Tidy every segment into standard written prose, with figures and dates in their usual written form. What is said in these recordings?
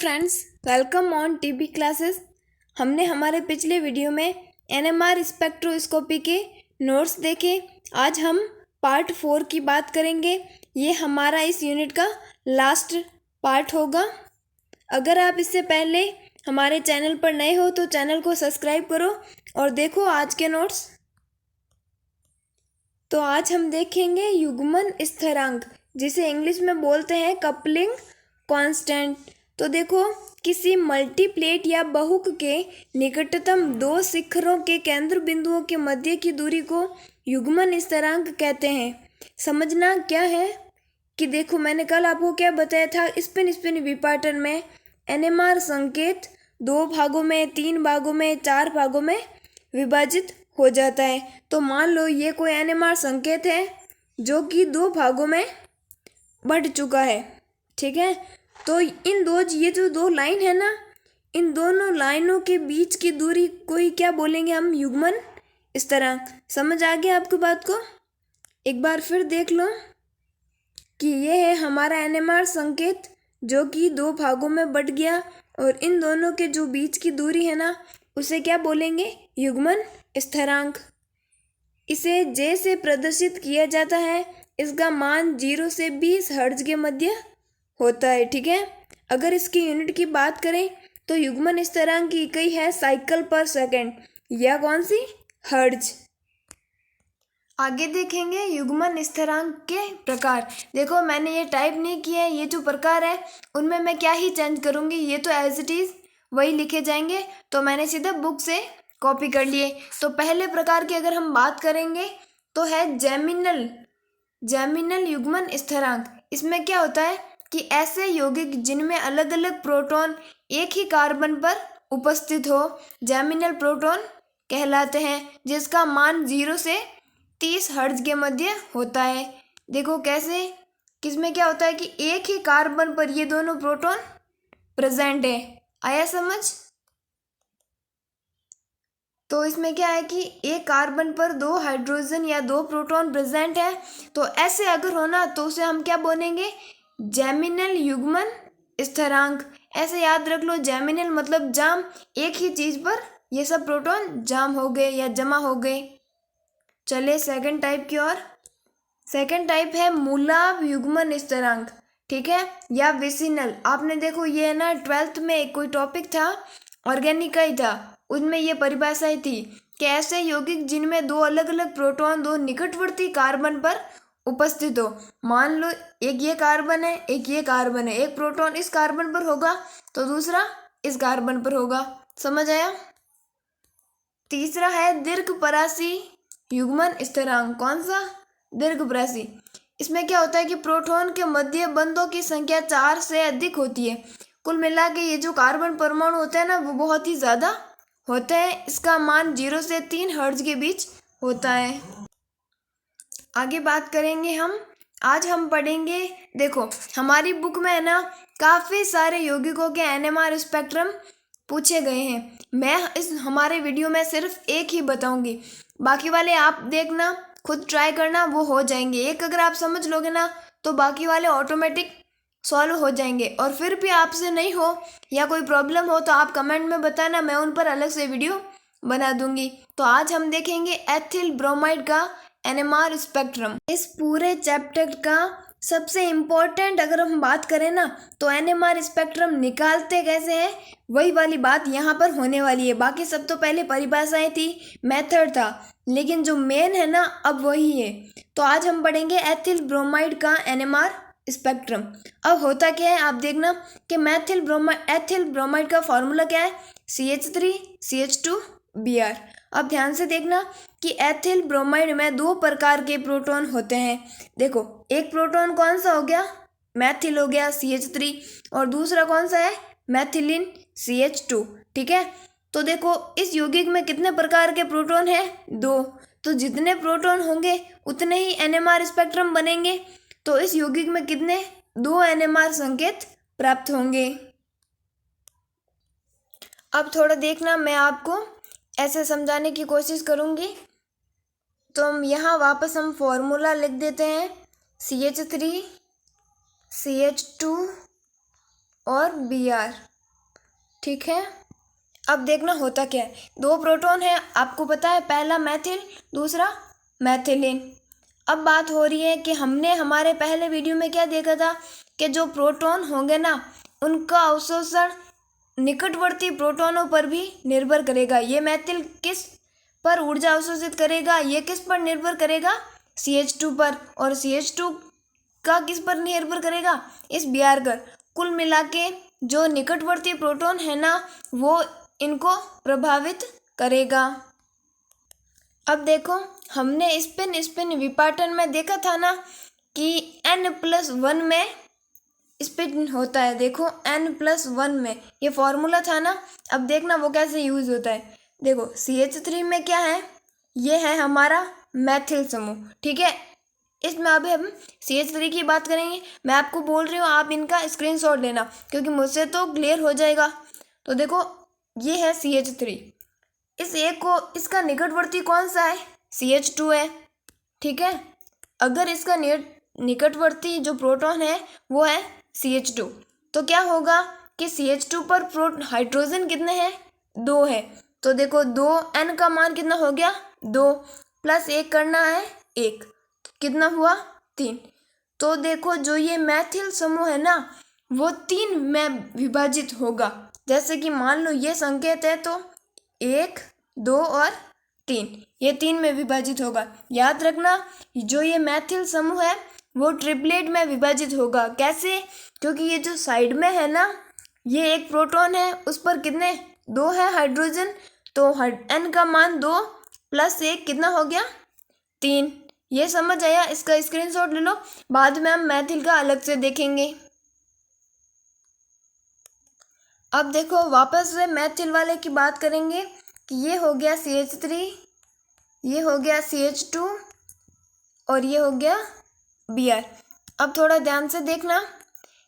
Friends, welcome on TB classes. हमने हमारे पिछले वीडियो में एनएमआर स्पेक्ट्रोस्कोपी के नोट्स देखे। आज हम पार्ट 4 की बात करेंगे। ये हमारा इस यूनिट का लास्ट पार्ट होगा। अगर आप इससे पहले हमारे चैनल पर नए हो तो चैनल को सब्सक्राइब करो और देखो आज के नोट्स। तो आज हम देखेंगे युग्मन स्थिरांक, जिसे इंग्लिश में बोलते हैं कपलिंग कांस्टेंट। तो देखो, किसी मल्टीप्लेट या बहुक के निकटतम दो शिखरों के केंद्र बिंदुओं के मध्य की दूरी को युग्मन स्थिरांक कहते हैं। समझना क्या है कि देखो, मैंने कल आपको क्या बताया था, स्पिन विपाटन में एनएमआर संकेत 2 भागों में, 3 भागों में, 4 भागों में विभाजित हो जाता है। तो मान लो ये कोई एनएमआर संकेत है जो कि 2 भागों में बढ़ चुका है, ठीक है। तो ये जो 2 लाइन है ना, इन दोनों लाइनों के बीच की दूरी को ही क्या बोलेंगे हम, युग्मन स्थिरांक। समझ आ गया आपको बात को? एक बार फिर देख लो कि ये है हमारा एनएमआर संकेत जो कि 2 भागों में बढ़ गया, और इन दोनों के जो बीच की दूरी है ना, उसे क्या बोलेंगे, युग्मन स्थिरांक। इसे जे से प्रदर्शित किया जाता है। इसका मान 0 से 20 हर्ट्ज के मध्य होता है, ठीक है। अगर इसकी यूनिट की बात करें तो युग्मन स्थिरांक की इकाई है साइकिल पर सेकंड, या कौन सी, हर्ट्ज। आगे देखेंगे युग्मन स्थिरांक के प्रकार। देखो, मैंने ये टाइप नहीं किया है, ये जो प्रकार है उनमें मैं क्या ही चेंज करूँगी, ये तो एज इट इज़ वही लिखे जाएंगे। तो मैंने सीधा बुक से कॉपी कर लिए। तो पहले प्रकार की अगर हम बात करेंगे तो है जैमिनल युग्मन स्थिरांक। इसमें क्या होता है कि ऐसे यौगिक जिनमें अलग अलग प्रोटॉन एक ही कार्बन पर उपस्थित हो, जैमिनल प्रोटॉन कहलाते हैं, जिसका मान 0 से 30 हर्ट्ज के मध्य होता है। देखो कैसे, किसमें क्या होता है कि एक ही कार्बन पर ये दोनों प्रोटॉन प्रेजेंट है। आया समझ? तो इसमें क्या है कि एक कार्बन पर 2 हाइड्रोजन या 2 प्रोटॉन प्रेजेंट है। तो ऐसे अगर होना तो उसे हम क्या बोलेंगे, जैमिनल युग्मन स्थिरांक। ऐसे याद रख लो, जैमिनल मतलब जाम, एक ही चीज पर ये सब प्रोटॉन जाम हो गए या जमा हो गए। चले सेकंड टाइप की ओर। सेकंड टाइप है मूलाभ युग्मन स्थिरांक, ठीक है, या विसिनल। आपने देखो ये ना 12th में कोई टॉपिक था, ऑर्गेनिक का ही था, उनमें ये परिभाषाएं थी कि ऐसे यौगिक जिनमें 2 अलग अलग प्रोटॉन 2 निकटवर्ती कार्बन पर उपस्थित हो। मान लो एक ये कार्बन है, एक ये कार्बन है, एक प्रोटॉन इस कार्बन पर होगा तो दूसरा इस कार्बन पर होगा। समझ आया? तीसरा है दीर्घपरासी युग्मन स्थिरांक। कौन सा? दीर्घपरासी। इसमें क्या होता है कि प्रोटॉन के मध्य बंधों की संख्या 4 से अधिक होती है। कुल मिला के ये जो कार्बन परमाणु होते हैं ना, वो बहुत ही ज़्यादा होते हैं। इसका मान 0 से 3 हर्ट्ज के बीच होता है। आगे बात करेंगे हम। आज हम पढ़ेंगे, देखो हमारी बुक में है ना काफ़ी सारे यौगिकों के एनएमआर स्पेक्ट्रम पूछे गए हैं। मैं इस हमारे वीडियो में सिर्फ एक ही बताऊंगी, बाकी वाले आप देखना, खुद ट्राई करना, वो हो जाएंगे। एक अगर आप समझ लोगे ना तो बाकी वाले ऑटोमेटिक सॉल्व हो जाएंगे। और फिर भी आपसे नहीं हो या कोई प्रॉब्लम हो तो आप कमेंट में बताना, मैं उन पर अलग से वीडियो बना दूंगी। तो आज हम देखेंगे एथिल ब्रोमाइड का एनएमआर स्पेक्ट्रम। इस पूरे चैप्टर का सबसे इम्पोर्टेंट अगर हम बात करें ना तो एनएमआर स्पेक्ट्रम निकालते कैसे हैं, वही वाली बात यहाँ पर होने वाली है। बाकी सब तो पहले परिभाषाएं थी, मेथड था, लेकिन जो मेन है ना अब वही है। तो आज हम पढ़ेंगे एथिल ब्रोमाइड का एनएमआर स्पेक्ट्रम। अब होता क्या है आप देखना कि एथिल ब्रोमाइड का फॉर्मूला क्या है, CH3CH2Br। अब ध्यान से देखना कि एथिल ब्रोमाइड में 2 प्रकार के प्रोटॉन होते हैं। देखो, एक प्रोटॉन कौन सा हो गया, मैथिल हो गया CH3, और दूसरा कौन सा है, मैथिलिन CH2, ठीक है। तो देखो इस यौगिक में कितने प्रकार के प्रोटॉन है, 2। तो जितने प्रोटॉन होंगे उतने ही एनएमआर स्पेक्ट्रम बनेंगे। तो इस यौगिक में कितने, 2 एनएमआर संकेत प्राप्त होंगे। अब थोड़ा देखना, मैं आपको ऐसे समझाने की कोशिश करूँगी। तो हम यहाँ वापस हम फॉर्मूला लिख देते हैं, CH3 CH2 और Br, ठीक है। अब देखना होता क्या है, दो प्रोटॉन है, आपको पता है, पहला मैथिल, दूसरा मैथिलीन। अब बात हो रही है कि हमने हमारे पहले वीडियो में क्या देखा था कि जो प्रोटॉन होंगे ना उनका अवशोषण निकटवर्ती प्रोटॉनों पर भी निर्भर करेगा। ये मैथिल किस पर ऊर्जा अवशोषित करेगा, ये किस पर निर्भर करेगा, CH2 पर। और CH2 का किस पर निर्भर करेगा, इस Br पर। कुल मिला के जो निकटवर्ती प्रोटॉन है ना वो इनको प्रभावित करेगा। अब देखो, हमने स्पिन स्पिन विपाटन में देखा था ना कि N+1 में स्पिन होता है। देखो N+1 में ये फॉर्मूला था ना। अब देखना वो कैसे यूज होता है। देखो CH3 में क्या है, ये है हमारा मैथिल समूह, ठीक है। इसमें अभी हम CH3 की बात करेंगे। मैं आपको बोल रही हूँ, आप इनका स्क्रीनशॉट लेना क्योंकि मुझसे तो क्लियर हो जाएगा। तो देखो ये है CH3, इस एक को, इसका निकटवर्ती कौन सा है, CH2 है, ठीक है। अगर इसका निकटवर्ती जो प्रोटॉन है वो है CH2, तो क्या होगा कि CH2 पर हाइड्रोजन कितने हैं, 2 है। तो देखो 2, N का मान कितना हो गया, 2 + 1 करना है 1, तो कितना हुआ, 3। तो देखो जो ये मैथिल समूह है ना वो 3 में विभाजित होगा। जैसे कि मान लो ये संकेत है तो 1, 2 और 3, ये 3 में विभाजित होगा। याद रखना जो ये मैथिल समूह है वो ट्रिपलेट में विभाजित होगा। कैसे, क्योंकि ये जो साइड में है ना ये एक प्रोटॉन है, उस पर कितने, 2 है हाइड्रोजन, तो N का मान 2 + 1 कितना हो गया, 3। ये समझ आया, इसका स्क्रीनशॉट ले लो, बाद में हम मैथिल का अलग से देखेंगे। अब देखो वापस से मैथिल वाले की बात करेंगे कि ये हो गया CH3, ये हो गया CH2 और ये हो गया Br। अब थोड़ा ध्यान से देखना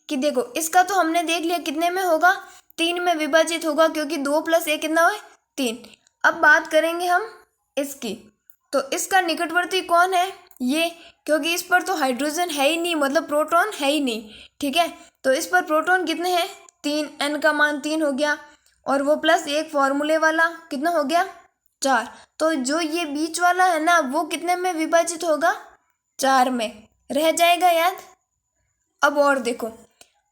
कि देखो इसका तो हमने देख लिया कितने में होगा, 3 में विभाजित होगा क्योंकि 2 + 1 कितना है, 3। अब बात करेंगे हम इसकी, तो इसका निकटवर्ती कौन है, ये, क्योंकि इस पर तो हाइड्रोजन है ही नहीं, मतलब प्रोटॉन है ही नहीं, ठीक है। तो इस पर प्रोटॉन कितने हैं, 3, N का मान 3 हो गया, और वो +1 फॉर्मूले वाला कितना हो गया, 4। तो जो ये बीच वाला है ना वो कितने में विभाजित होगा, 4 में, रह जाएगा याद। अब और देखो,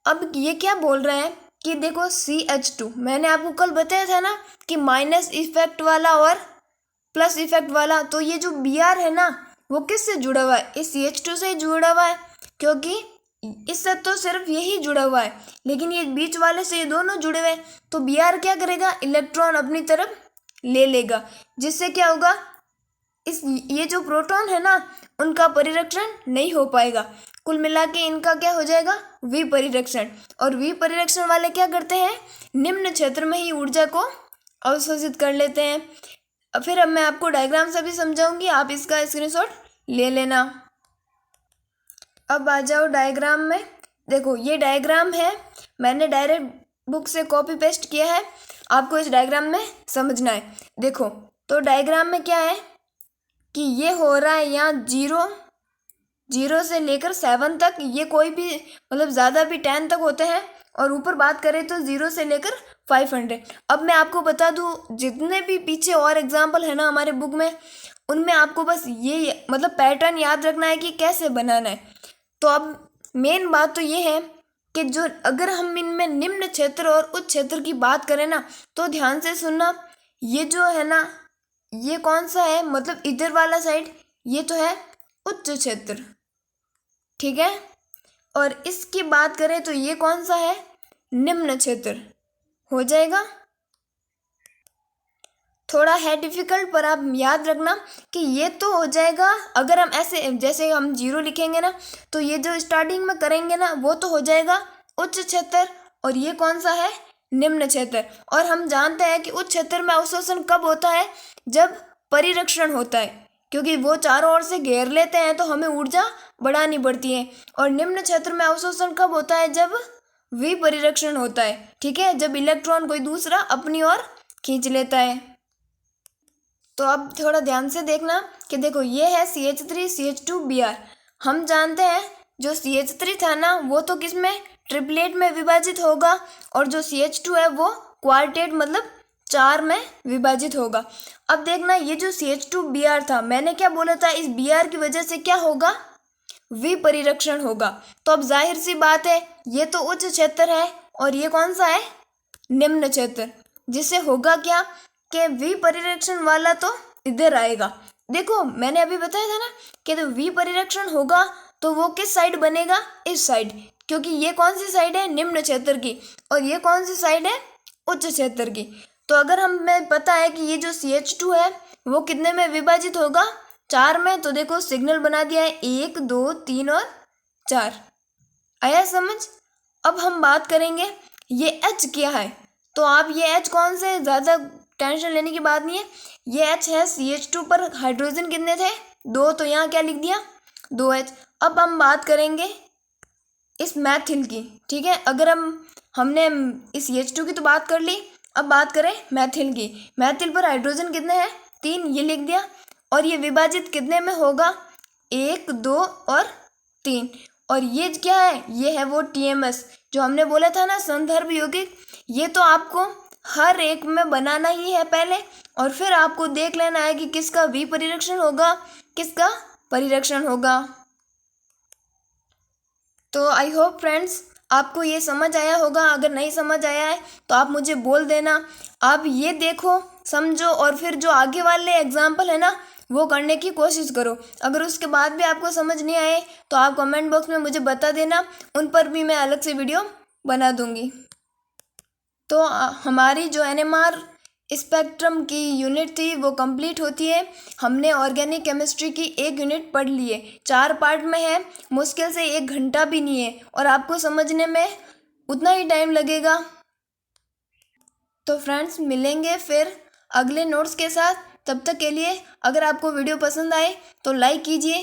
अब ये क्या बोल रहे हैं कि देखो CH2, मैंने आपको कल बताया था ना कि माइनस इफेक्ट वाला और प्लस इफेक्ट वाला, तो ये जो Br है ना वो किससे जुड़ा हुआ है, इस CH2 से जुड़ा हुआ है, क्योंकि इससे तो सिर्फ यही जुड़ा हुआ है, लेकिन ये बीच वाले से ये दोनों जुड़े हुए हैं। तो Br क्या करेगा, इलेक्ट्रॉन अपनी तरफ ले लेगा, जिससे क्या होगा, ये जो प्रोटॉन है ना उनका परिरक्षण नहीं हो पाएगा। कुल मिला के इनका क्या हो जाएगा, विपरिरक्षण। और विपरिरक्षण वाले क्या करते हैं, निम्न क्षेत्र में ही ऊर्जा को अवशोषित कर लेते हैं। फिर अब मैं आपको डायग्राम से भी समझाऊंगी, आप इसका स्क्रीनशॉट ले लेना। अब आ जाओ डायग्राम में। देखो ये डायग्राम है, मैंने डायरेक्ट बुक से कॉपी पेस्ट किया है, आपको इस डायग्राम में समझना है। देखो तो डायग्राम में क्या है कि ये हो रहा है यहाँ 0 से लेकर 7 तक, ये कोई भी मतलब ज़्यादा भी 10 तक होते हैं, और ऊपर बात करें तो 0 से लेकर 500। अब मैं आपको बता दूँ जितने भी पीछे और एग्जाम्पल है ना हमारे बुक में, उनमें आपको बस ये मतलब पैटर्न याद रखना है कि कैसे बनाना है। तो अब मेन बात तो ये है कि जो अगर हम इनमें निम्न क्षेत्र और उच्च क्षेत्र की बात करें ना तो ध्यान से सुनना, ये जो है ना ये कौन सा है, मतलब इधर वाला साइड ये तो है उच्च क्षेत्र, ठीक है। और इसकी बात करें तो ये कौन सा है, निम्न क्षेत्र हो जाएगा। थोड़ा है डिफिकल्ट, पर आप याद रखना कि ये तो हो जाएगा। अगर हम ऐसे जैसे हम 0 लिखेंगे ना तो ये जो स्टार्टिंग में करेंगे ना वो तो हो जाएगा उच्च क्षेत्र, और ये कौन सा है, निम्न क्षेत्र। और हम जानते हैं कि उच्च क्षेत्र में अवशोषण कब होता है, जब परिरक्षण होता है, क्योंकि वो चारों ओर से घेर लेते हैं तो हमें ऊर्जा बढ़ानी पड़ती है। और निम्न क्षेत्र में अवशोषण कब होता है, जब विपरिरक्षण होता है, ठीक है, जब इलेक्ट्रॉन कोई दूसरा अपनी ओर खींच लेता है। तो अब थोड़ा ध्यान से देखना कि देखो ये है CH3 CH2 Br। हम जानते हैं जो CH3 था ना वो तो किस में, ट्रिपलेट में विभाजित होगा, और जो CH2 है वो क्वार्टेट मतलब 4 में विभाजित होगा। अब देखना ये जो CH2Br था, मैंने क्या बोला था, इस Br की वजह से क्या होगा, विपरिरक्षण होगा। तो अब जाहिर सी बात है ये तो उच्च क्षेत्र है और ये कौन सा है, निम्न क्षेत्र, जिससे होगा क्या कि विपरिरक्षण वाला तो इधर आएगा। देखो मैंने अभी बताया था ना कि तो विपरिरक्षण होगा तो वो किस साइड बनेगा, इस साइड, क्योंकि ये कौन सी साइड है, निम्न क्षेत्र की, और ये कौन सी साइड है, उच्च क्षेत्र की। तो अगर हमें पता है कि ये जो CH2 है वो कितने में विभाजित होगा, 4 में, तो देखो सिग्नल बना दिया है 1 2 3 और 4। आया समझ। अब हम बात करेंगे ये H क्या है। तो आप ये H कौन से, ज़्यादा टेंशन लेने की बात नहीं है, ये H है CH2 पर हाइड्रोजन कितने थे, 2, तो यहाँ क्या लिख दिया, 2H। अब हम बात करेंगे इस मैथिल की, ठीक है। अगर हमने इस CH2 की तो बात कर ली, अब बात करें मैथिल की। मैथिल पर हाइड्रोजन कितने हैं, 3, ये लिख दिया। और ये विभाजित कितने में होगा, 1 2 और 3। और ये क्या है, ये है वो TMS जो हमने बोला था ना, संदर्भ यौगिक। ये तो आपको हर एक में बनाना ही है पहले, और फिर आपको देख लेना है कि किसका विपरिरक्षण होगा, किसका परिरक्षण होगा। तो आई होप फ्रेंड्स आपको ये समझ आया होगा। अगर नहीं समझ आया है तो आप मुझे बोल देना। आप ये देखो, समझो, और फिर जो आगे वाले एग्जाम्पल है ना वो करने की कोशिश करो। अगर उसके बाद भी आपको समझ नहीं आए तो आप कमेंट बॉक्स में मुझे बता देना, उन पर भी मैं अलग से वीडियो बना दूंगी। तो हमारी जो NMR स्पेक्ट्रम की यूनिट थी वो कंप्लीट होती है। हमने ऑर्गेनिक केमिस्ट्री की 1 यूनिट पढ़ ली है, 4 पार्ट में है, मुश्किल से 1 घंटा भी नहीं है, और आपको समझने में उतना ही टाइम लगेगा। तो फ्रेंड्स मिलेंगे फिर अगले नोट्स के साथ। तब तक के लिए अगर आपको वीडियो पसंद आए तो लाइक कीजिए।